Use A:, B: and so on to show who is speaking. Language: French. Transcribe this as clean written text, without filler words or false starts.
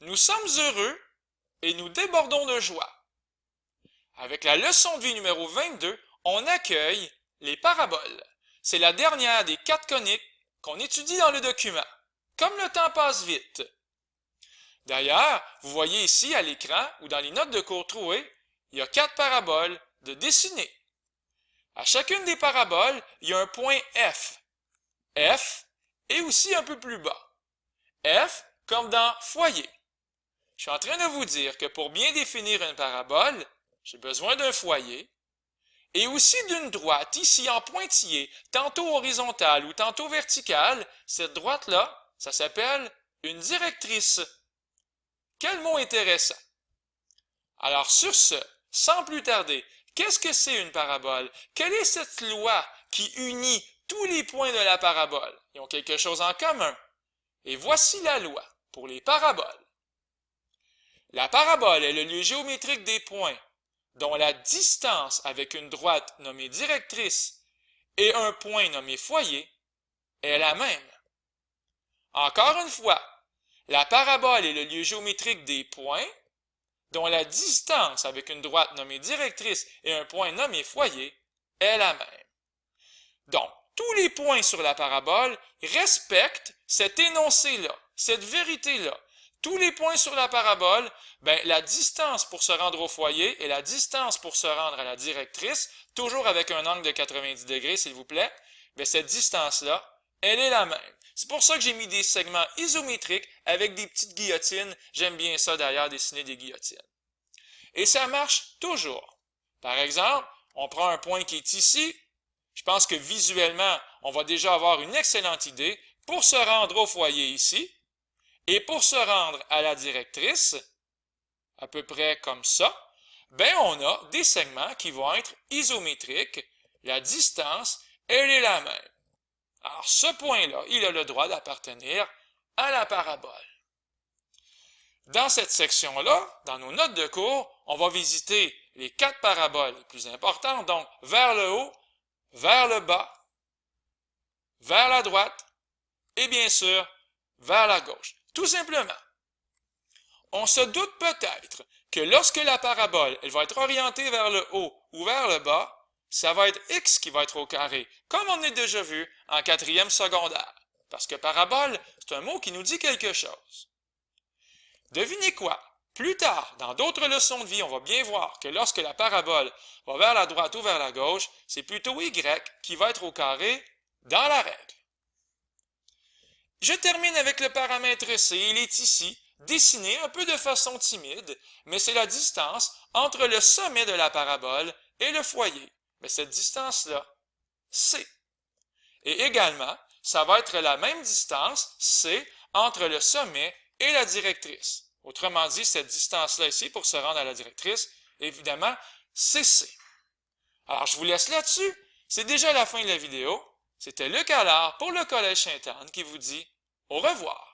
A: Nous sommes heureux et nous débordons de joie. Avec la leçon de vie numéro 22, on accueille les paraboles. C'est la dernière des 4 coniques qu'on étudie dans le document. Comme le temps passe vite. D'ailleurs, vous voyez ici à l'écran ou dans les notes de cours trouées, il y a 4 paraboles de dessiner. À chacune des paraboles, il y a un point F. F et aussi un peu plus bas. F comme dans foyer. Je suis en train de vous dire que pour bien définir une parabole, j'ai besoin d'un foyer et aussi d'une droite, ici en pointillé, tantôt horizontale ou tantôt verticale. Cette droite-là, ça s'appelle une directrice. Quel mot intéressant! Alors sur ce, sans plus tarder, qu'est-ce que c'est une parabole? Quelle est cette loi qui unit tous les points de la parabole? Ils ont quelque chose en commun. Et voici la loi pour les paraboles. La parabole est le lieu géométrique des points dont la distance avec une droite nommée directrice et un point nommé foyer est la même. Encore une fois, la parabole est le lieu géométrique des points dont la distance avec une droite nommée directrice et un point nommé foyer est la même. Donc, tous les points sur la parabole respectent cet énoncé-là, cette vérité-là. Tous les points sur la parabole, la distance pour se rendre au foyer et la distance pour se rendre à la directrice, toujours avec un angle de 90 degrés, s'il vous plaît, cette distance-là, elle est la même. C'est pour ça que j'ai mis des segments isométriques avec des petites guillotines. J'aime bien ça d'ailleurs, dessiner des guillotines. Et ça marche toujours. Par exemple, on prend un point qui est ici. Je pense que visuellement, on va déjà avoir une excellente idée pour se rendre au foyer ici et pour se rendre à la directrice, à peu près comme ça, on a des segments qui vont être isométriques. La distance, elle est la même. Alors, ce point-là, il a le droit d'appartenir à la parabole. Dans cette section-là, dans nos notes de cours, on va visiter les 4 paraboles les plus importantes, donc vers le haut, vers le bas, vers la droite et bien sûr, vers la gauche. Tout simplement. On se doute peut-être que lorsque la parabole elle va être orientée vers le haut ou vers le bas, ça va être x qui va être au carré, comme on a déjà vu en 4e secondaire. Parce que parabole, c'est un mot qui nous dit quelque chose. Devinez quoi? Plus tard, dans d'autres leçons de vie, on va bien voir que lorsque la parabole va vers la droite ou vers la gauche, c'est plutôt y qui va être au carré dans la règle. Je termine avec le paramètre C. Il est ici, dessiné un peu de façon timide, mais c'est la distance entre le sommet de la parabole et le foyer. Mais cette distance-là, C. Et également, ça va être la même distance, C, entre le sommet et la directrice. Autrement dit, cette distance-là ici, pour se rendre à la directrice, évidemment, c'est C. Alors, je vous laisse là-dessus. C'est déjà la fin de la vidéo. C'était Luc Allard pour le Collège Sainte-Anne qui vous dit au revoir.